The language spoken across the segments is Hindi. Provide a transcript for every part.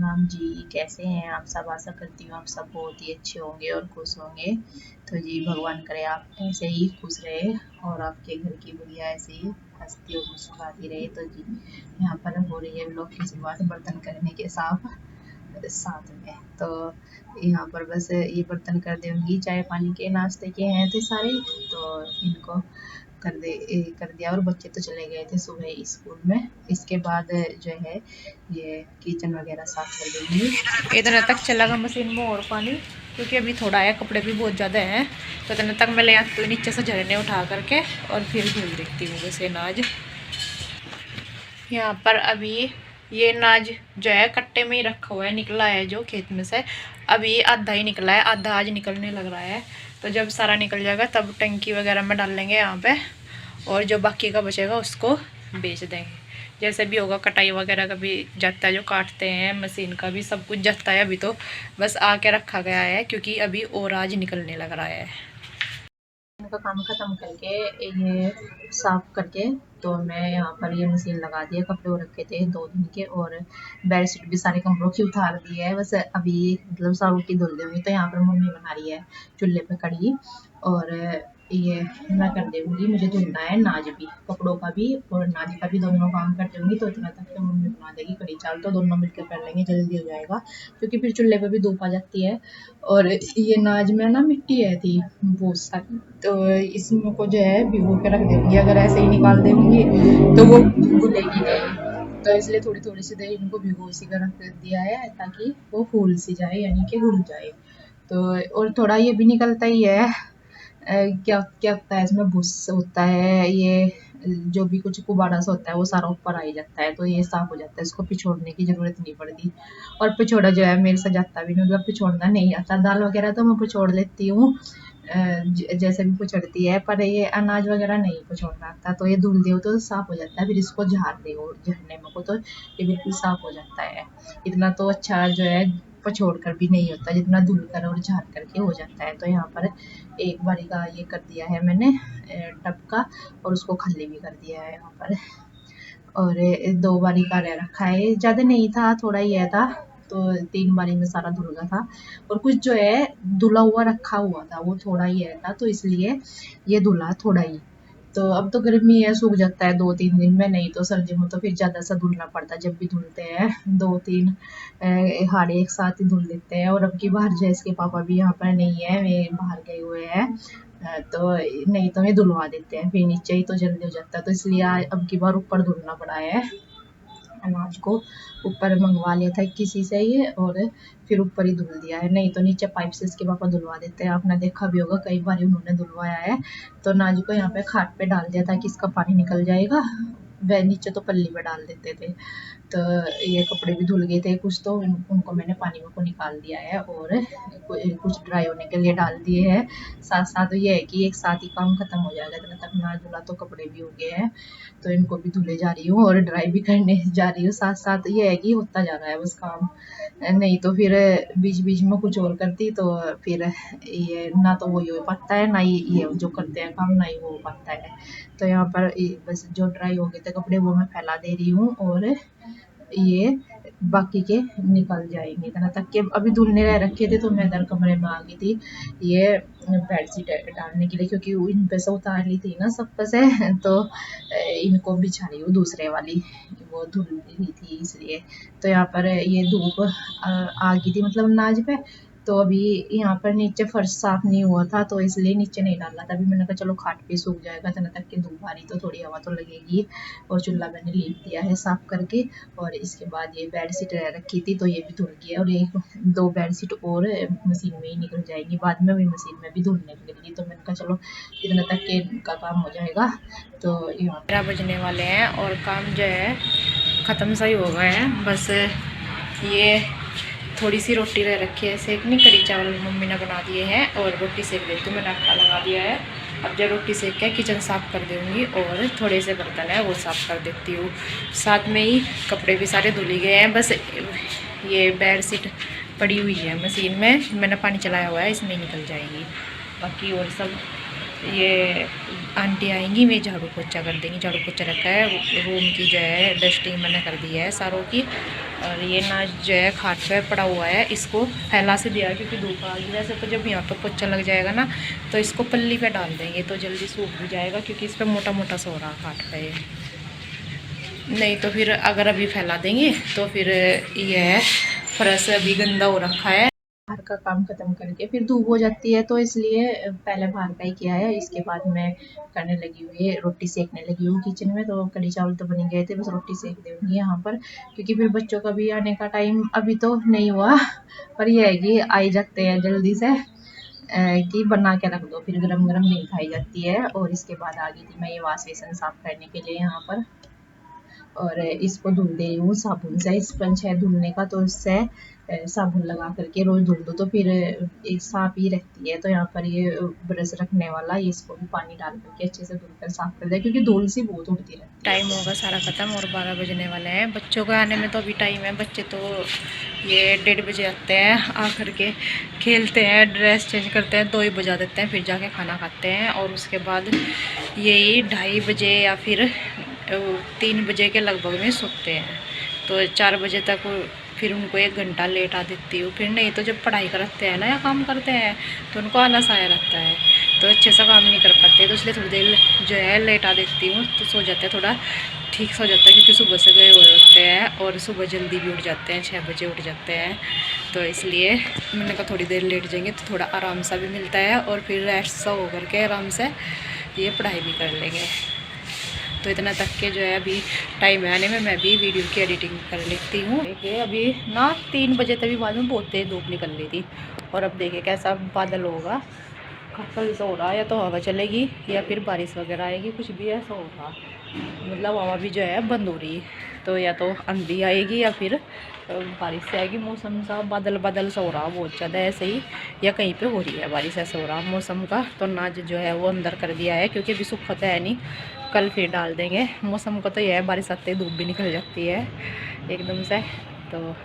प्रणाम जी। कैसे हैं आप सब? आशा करती हूँ आप सब बहुत ही अच्छे होंगे और खुश होंगे। तो जी भगवान करे आप ऐसे ही खुश रहे और आपके घर की बुढ़िया ऐसे ही हंसती और मुस्कुराती रहे। तो जी यहाँ पर हो रही है व्लॉग की शुरुआत बर्तन करने के साथ में। तो यहाँ पर बस ये बर्तन कर दूंगी, चाय पानी के नाश्ते के हैं थे सारे, तो इनको कर दिया। और बच्चे तो चले गए थे सुबह स्कूल में। इसके बाद जो है ये किचन वगैरह साफ कर देंगी। इतने तक चलेगा मशीन में और पानी, क्योंकि अभी थोड़ा है, कपड़े भी बहुत ज़्यादा हैं। तो इतने तक मैं ले आती हूँ नीचे से झरने उठा करके और फिर धुल देती हूँ वैसे नाज। यहाँ पर अभी ये नाज जो है कट्टे में ही रखा हुआ है, निकला है जो खेत में से। अभी आधा ही निकला है, आधा आज निकलने लग रहा है। तो जब सारा निकल जाएगा तब टंकी वगैरह में डाल लेंगे यहाँ पे, और जो बाकी का बचेगा उसको बेच देंगे। जैसे भी होगा, कटाई वगैरह का भी जाता है, जो काटते हैं मशीन का भी सब कुछ जाता है। अभी तो बस आके रखा गया है, क्योंकि अभी और आज निकलने लग रहा है। इनका काम खत्म करके ये साफ करके तो मैं यहाँ पर ये मशीन लगा दी है। कपड़े वो रखे थे 2 दिन के, और बेडशीट भी सारे कपड़ों की उतार दी है। बस अभी मतलब सारों की धुल दूंगी। तो यहाँ पर मम्मी बना रही है चूल्हे पे कढ़ी, और ये मैं कर दूंगी। मुझे धुलना है नाज भी, कपड़ों का भी और नाज का भी, दोनों काम कर दूंगी। तो इतना तक तो मम्मी बना देगी कढ़ी चावल, तो दोनों मिलकर कर लेंगे, जल्दी हो जाएगा। क्योंकि फिर चूल्हे पे भी धूप आ जाती है। और ये नाज में ना मिट्टी है थी बहुत सारी, तो इसमें को जो है भिगो के रख देंगी। अगर ऐसे ही निकाल देंगी तो वो घुलेगी नहीं, तो इसलिए थोड़ी थोड़ी सी देर इनको भिगो सी कर रख दिया है, ताकि वो फूल सी जाए, यानी कि घुल जाए। तो और थोड़ा ये भी निकलता ही है। क्या क्या होता है इसमें, भुस होता है, ये जो भी कुछ कुबाड़ा सा होता है वो सारा ऊपर आ ही जाता है। तो ये साफ हो जाता है, इसको पिछोड़ने की जरूरत नहीं पड़ती। और पिछोड़ा जो है मेरे से जाता भी नहीं, मतलब पिछोड़ना नहीं आता। दाल वगैरह तो मैं पिछोड़ लेती हूँ जैसे भी पिछड़ती है, पर ये अनाज वगैरह नहीं पिछोड़ना आता। तो ये धुल दो तो साफ हो जाता है, फिर इसको झाड़ दो झड़ने में को, तो ये बिल्कुल साफ हो जाता है। इतना तो अच्छा जो है पछोड़ कर भी नहीं होता, जितना धुल कर और झाड़ करके हो जाता है। तो यहाँ पर एक बारी का ये कर दिया है मैंने टब का, और उसको खाली भी कर दिया है यहाँ पर। और 2 बारी का रह रखा है, ज़्यादा नहीं था, थोड़ा ही है था। तो 3 बारी में सारा धुल गया था। और कुछ जो है धुला हुआ रखा हुआ था, वो थोड़ा ही है था, तो इसलिए ये धुला थोड़ा ही। तो अब तो गर्मी है, सूख जाता है 2-3 दिन में, नहीं तो सर्दियों में तो फिर ज़्यादा सा धुलना पड़ता है। जब भी धुलते हैं 2-3 हाड़े एक साथ ही धुल देते हैं। और अब की बार जो इसके पापा भी यहाँ पर नहीं है, वे बाहर गए हुए हैं। तो नहीं तो ये धुलवा देते हैं, फिर नीचे ही तो जल्दी हो जाता है। तो इसलिए अब की बार ऊपर धुलना पड़ा है अनाज को। ऊपर मंगवा लिया था किसी से ये, और फिर ऊपर ही धुल दिया है। नहीं तो नीचे पाइप से इसके पापा धुलवा देते हैं। आपने देखा भी होगा, कई बार उन्होंने धुलवाया है। तो अनाज को यहाँ पे खाट पे डाल दिया था कि इसका पानी निकल जाएगा, वह नीचे तो पल्ली में डाल देते थे। तो ये कपड़े भी धुल गए थे कुछ, तो उनको मैंने पानी में को निकाल दिया है, और कुछ ड्राई होने के लिए डाल दिए हैं। साथ साथ ये है कि एक साथ ही काम खत्म हो जाएगा। इतना तक ना धुला तो कपड़े भी हो गए हैं, तो इनको भी धुले जा रही हूँ और ड्राई भी करने जा रही हूँ। साथ साथ ये है कि होता जा रहा है बस काम, नहीं तो फिर बीच बीच में कुछ और करती तो फिर ये ना तो वो हो पाता है, ना ये जो करते हैं काम ना ही वो हो पाता है। तो यहाँ पर बस जो ड्राई हो गए थे कपड़े वो मैं फैला दे रही हूँ, और ये बाकी के निकल जाएंगे। इतना तक के अभी धुलने रह रखे थे, तो मैं इधर कमरे में आ गई थी ये बेडशीट डालने के लिए, क्योंकि इन पे से उतार ली थी ना सब पे से। तो इनको बिछा रही हूँ दूसरे वाली, वो धुल रही थी इसलिए। तो यहाँ पर ये धूप आ गई थी मतलब नाज पे। तो अभी यहाँ पर नीचे फर्श साफ नहीं हुआ था, तो इसलिए नीचे नहीं डाला था। अभी मैंने कहा चलो खाट पे सूख जाएगा, इतना तक की धूप आ रही तो थोड़ी हवा तो लगेगी। और चूल्हा मैंने लीप दिया है साफ करके। और इसके बाद ये बेडशीट रखी थी, तो ये भी धुल गई है। और एक 2 बेडशीट और मशीन में ही निकल जाएगी, बाद में भी मशीन में भी धुलने लगेगी। तो मैंने कहा चलो इतना तक के का काम हो जाएगा। तो 11 बजने वाले हैं और काम जो है ख़त्म सा ही हो गया है। बस ये थोड़ी सी रोटी रह रखी है सेकनी, कड़ी चावल मम्मी ने बना दिए हैं, और रोटी सेक देती हूँ। मैंने आटा लगा दिया है। अब जब रोटी सेक के किचन साफ़ कर दूँगी, और थोड़े से बर्तन है वो साफ़ कर देती हूँ। साथ में ही कपड़े भी सारे धुल गए हैं। बस ये बेडशीट पड़ी हुई है मशीन में, मैंने पानी चलाया हुआ है, इसमें निकल जाएगी। बाकी और सब ये आंटी आएंगी, वे झाड़ू पोछा कर देंगी। झाड़ू पोछा रखा है, रूम की जो है डस्टिंग मैंने कर दी है सारों की। और ये नाच जो है खाट पे पड़ा हुआ है, इसको फैला से दिया क्योंकि धूप आ गई। वैसे तो जब यहाँ पर पोछा लग जाएगा ना तो इसको पल्ली पे डाल देंगे तो जल्दी सूख भी जाएगा, क्योंकि इस पर मोटा मोटा सो रहा खाट पे। नहीं तो फिर अगर अभी फैला देंगे तो फिर यह फर्श अभी गंदा हो रखा है। बाहर का काम खत्म करके फिर धूप हो जाती है, तो इसलिए पहले बाहर का ही किया है। इसके बाद मैं करने लगी हुई है, रोटी सेकने लगी हूँ किचन में। तो कढ़ी चावल तो बन गए थे, बस रोटी सेक दूँगी यहाँ पर, क्योंकि फिर बच्चों का भी आने का टाइम अभी तो नहीं हुआ, पर यह है कि आ ही जाते हैं जल्दी से, कि बना के रख दो फिर गरम गरम नहीं खाई जाती है। और इसके बाद आ गई थी मैं ये वाश बेसन साफ करने के लिए यहाँ पर, और इसको धुल दे रही हूँ साबुन से। स्पंज है धुलने का, तो इससे साबुन लगा करके रोज धुल दो तो फिर एक साफ ही रहती है। तो यहाँ पर ये ब्रश रखने वाला, इसको भी पानी डाल करके अच्छे से धुलकर साफ कर दे, क्योंकि धूल सी बहुत उड़ती रहती है। टाइम होगा सारा खत्म और 12 बजने वाले हैं। बच्चों के आने में तो अभी टाइम है। बच्चे तो ये 1:30 बजे आते हैं, आ करके खेलते हैं, ड्रेस चेंज करते हैं, 2 ही बजा देते हैं, फिर जाके खाना खाते हैं। और उसके बाद यही 2:30 बजे या फिर 3 बजे के लगभग में सोते हैं। तो 4 बजे तक फिर उनको 1 घंटा लेटा देती हूँ। फिर नहीं तो जब पढ़ाई करते हैं ना या काम करते हैं तो उनको आलस आया रहता है, तो अच्छे से काम नहीं कर पाते। तो इसलिए थोड़ी देर जो है लेटा देती हूँ, तो सो जाते हैं, थोड़ा ठीक से हो जाता है, क्योंकि सुबह से गए हुए होते हैं और सुबह जल्दी भी उठ जाते हैं, 6 बजे उठ जाते हैं। तो इसलिए मैंने कहा थोड़ी देर लेट जाएंगे तो थोड़ा आराम सा भी मिलता है, और फिर रेस्ट सा हो करके आराम से ये पढ़ाई भी कर लेंगे। तो इतना तक के जो है अभी टाइम आने में मैं भी वीडियो की एडिटिंग कर लेती हूँ। देखिए अभी ना 3 बजे तक भी बाद में बहुत तेज़ धूप निकल रही थी, और अब देखिए कैसा बादल होगा, कल से हो रहा है, या तो हवा चलेगी या फिर बारिश वगैरह आएगी, कुछ भी ऐसा होगा। मतलब हवा भी जो है बंद हो रही है, तो या तो आंधी आएगी या फिर बारिश से आएगी। मौसम सा बादल बादल सा हो रहा बहुत ज़्यादा ऐसे ही, या कहीं पे हो रही है बारिश, ऐसा हो रहा मौसम का। तो नाज जो है वो अंदर कर दिया है, क्योंकि अभी सूखा तो है नहीं, कल फिर डाल देंगे। मौसम का तो यह है, बारिश आते ही धूप भी निकल जाती है एकदम से। तो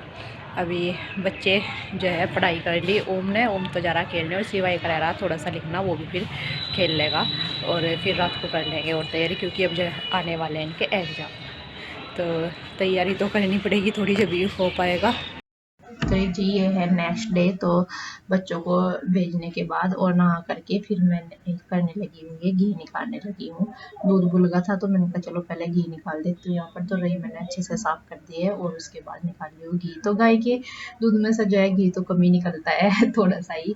अभी बच्चे जो है पढ़ाई कर ली ओम ने, ओम तो जा रहा खेलने, और सिवाय करा रहा थोड़ा सा लिखना, वो भी फिर खेल लेगा, और फिर रात को कर लेंगे और तैयारी, क्योंकि अब जो आने वाले हैं इनके एग्ज़ाम। तो तैयारी तो करनी पड़ेगी थोड़ी, जब भी हो पाएगा। तो जी ये है नेक्स्ट डे। तो बच्चों को भेजने के बाद और नहा करके फिर मैं करने लगी हूँ, ये घी निकालने लगी हूँ। दूध गुल गया था तो मैंने कहा चलो पहले घी निकाल देती हूँ। यहाँ पर तो रही मैंने अच्छे से साफ कर दी है, और उसके बाद निकाल ली हूँ घी। तो गाय के दूध में से जो है घी तो कम ही निकलता है थोड़ा सा ही,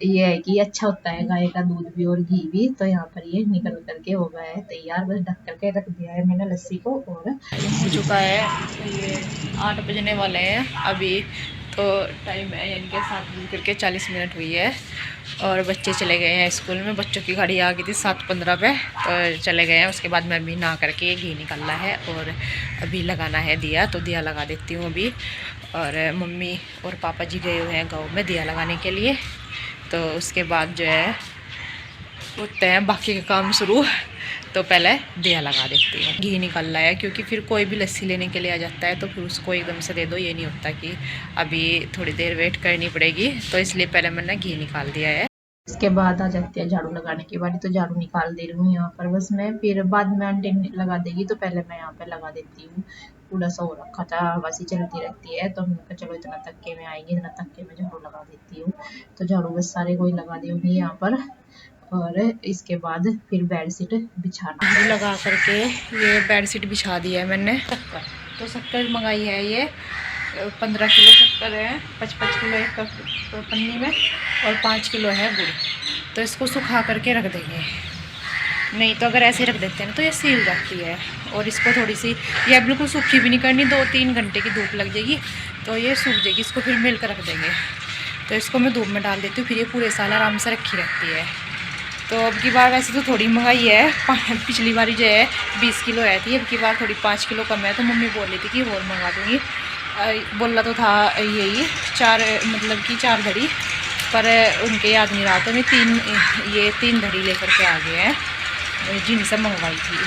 ये है कि अच्छा होता है गाय का दूध भी और घी भी। तो यहाँ पर ये निकल करके हो गया है तैयार, बस ढक करके रख दिया है मैंने लस्सी को। और हो चुका है ये 8 बजने वाले हैं अभी, तो टाइम है यानी कि 7:40 हुई है, और बच्चे चले गए हैं स्कूल में। बच्चों की गाड़ी आ गई थी 7:15 पे, तो चले गए हैं। उसके बाद मैं भी नहा करके घी निकालना है और अभी लगाना है दिया, तो दिया लगा देती हूँ अभी। और मम्मी और पापा जी गए हुए हैं गाँव में दिया लगाने के लिए, तो उसके बाद जो है उठते हैं बाकी के काम शुरू। तो पहले दिया लगा देती हूँ, घी निकालना है, क्योंकि फिर कोई भी लस्सी लेने के लिए आ जाता है तो फिर उसको एकदम से दे दो, ये नहीं होता कि अभी थोड़ी देर वेट करनी पड़ेगी। तो इसलिए पहले मैंने घी निकाल दिया है। इसके बाद आ जाती है झाड़ू लगाने की बारी, तो झाड़ू निकाल दे रही हूँ यहाँ पर बस मैं, फिर बाद में आंटी लगा देगी, तो पहले मैं यहाँ पर लगा देती हूँ। पूरा सा हो रखा था, हवा सी चलती रहती है, तो हमने कहा चलो इतना तक्के में आएंगे, इतना तक्के में झाड़ू लगा देती हूँ। तो झाड़ू बस सारे को ही लगा दूँगी यहाँ पर। और इसके बाद फिर बेडशीट बिछाना लगा करके ये बेडशीट बिछा दिया है मैंने। शक्कर तो शक्कर मंगाई है, ये 15 किलो शक्कर है, 55 किलो एक पन्नी में, और 5 किलो है गुड़। तो इसको सुखा करके रख देंगे, नहीं तो अगर ऐसे रख देते हैं ना तो ये सील जाती है। और इसको थोड़ी सी ये बिल्कुल सूखी भी नहीं करनी, 2-3 घंटे की धूप लग जाएगी तो ये सूख जाएगी। इसको फिर मिल कर रख देंगे। तो इसको मैं धूप में डाल देती हूँ, फिर ये पूरे साल आराम से रखी रहती है। तो अब की बार वैसे तो थोड़ी मंगाई है, पिछली बार जो है 20 किलो है थी, अब की बार थोड़ी 5 किलो कम है। तो मम्मी बोल रही थी कि और मंगा दूँगी, बोला तो था यही 4 मतलब कि 4 धड़ी, पर उनके याद नहीं रहा, तो मैं 3 धड़ी लेकर के आ गए हैं जिनसे मंगवाई थी।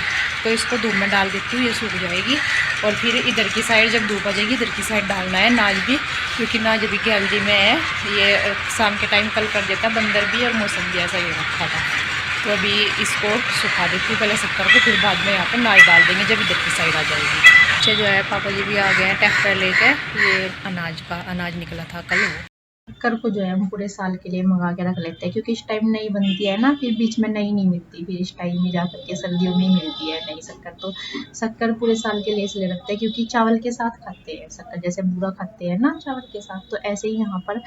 तो इसको धूप में डाल देती हूँ, ये सूख जाएगी। और फिर इधर की साइड जब धूप आ जाएगी इधर की साइड डालना है नाज भी, क्योंकि नाज अभी गैलरी में है। ये शाम के टाइम कल कर देता बंदर भी, और मौसम भी ऐसा ही रखा था। तो अभी इसको सुखा देती हूँ पहले शक्कर को, फिर बाद में यहाँ पर नाच डाल देंगे जब इधर की साइड आ जाएगी। अच्छा जो है पापा जी भी आ गए हैं ट्रैक्टर लेके, ये अनाज निकला था कल वो। शक्कर को जो है हम पूरे साल के लिए मंगा के रख लेते हैं, क्योंकि इस टाइम नई बनती है ना, फिर बीच में नई नहीं मिलती, फिर इस टाइम में जाकर के सर्दियों में ही मिलती है नई शक्कर। तो शक्कर पूरे साल के लिए इसलिए रखते हैं क्योंकि चावल के साथ खाते हैं शक्कर, जैसे बूरा खाते हैं ना चावल के साथ, तो ऐसे ही यहाँ पर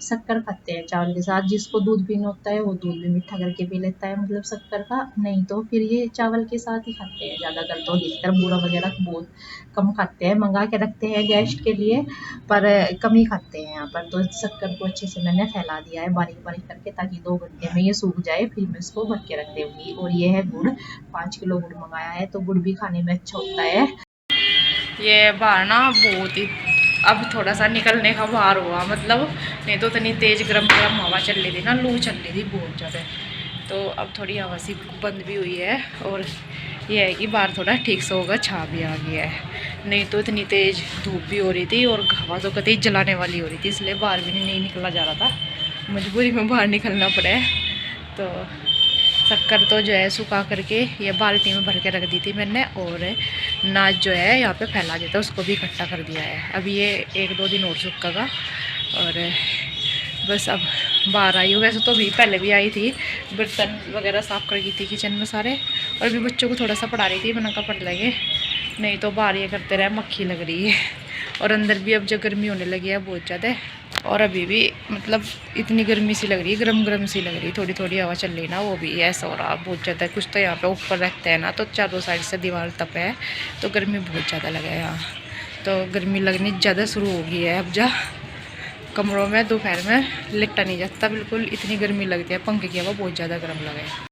शक्कर खाते हैं चावल के साथ। जिसको दूध पीना होता है वो दूध भी मीठा करके पी लेता है, मतलब शक्कर का, नहीं तो फिर ये चावल के साथ ही खाते हैं ज़्यादातर। तो अधिकतर बूरा वगैरह बहुत कम खाते हैं, मंगा के रखते हैं गेस्ट के लिए, पर कम ही खाते हैं यहाँ पर। तो शक्कर को अच्छे से मैंने फैला दिया है बारीक बारीक करके, ताकि 2 घंटे में ये सूख जाए, फिर मैं इसको भर के रख दूँगी। और ये है गुड़, 5 किलो गुड़ मंगाया है, तो गुड़ भी खाने में अच्छा होता है। ये बाहर ना बहुत ही अब थोड़ा सा निकलने का बाहर हुआ, मतलब नहीं तो इतनी तेज़ गरम हवा चल रही थी ना, लू चल रही थी बहुत ज़्यादा। तो अब थोड़ी हवा सी बंद भी हुई है, और ये है कि बाहर थोड़ा ठीक से होगा, छा भी आ गया है, नहीं तो इतनी तेज़ धूप भी हो रही थी और हवा तो कतई जलाने वाली हो रही थी, इसलिए बाहर भी नहीं निकला जा रहा था, मजबूरी में बाहर निकलना पड़ा है। तो शक्कर तो जो है सुखा करके ये बाल्टी में भर के रख दी थी मैंने, और नाच जो है यहाँ पे फैला देता, उसको भी इकट्ठा कर दिया है। अब ये 1-2 दिन और सूखेगा, और बस अब बाहर आई हूँ। वैसे तो भी पहले भी आई थी, बर्तन वगैरह साफ़ कर गई थी किचन में सारे, और अभी बच्चों को थोड़ा सा पढ़ा रही थी, मैंने कहा पढ़ लेंगे, नहीं तो बाहर ये करते रहे, मक्खी लग रही है। और अंदर भी अब जो गर्मी होने लगी है बहुत ज़्यादा, और अभी भी मतलब इतनी गर्मी सी लग रही है, गरम गरम सी लग रही है, थोड़ी थोड़ी हवा चल रही ना, वो भी ऐसा हो रहा बहुत ज़्यादा। कुछ तो यहाँ पे ऊपर रहते हैं ना, तो चारों साइड से दीवार तप है, तो गर्मी बहुत ज़्यादा लगा है यहाँ, तो गर्मी लगनी ज़्यादा शुरू हो गई है। अब जा कमरों में दोपहर में लिपटा नहीं जाता बिल्कुल, इतनी गर्मी लगती है, पंखे की हवा बहुत ज़्यादा गर्म लगे।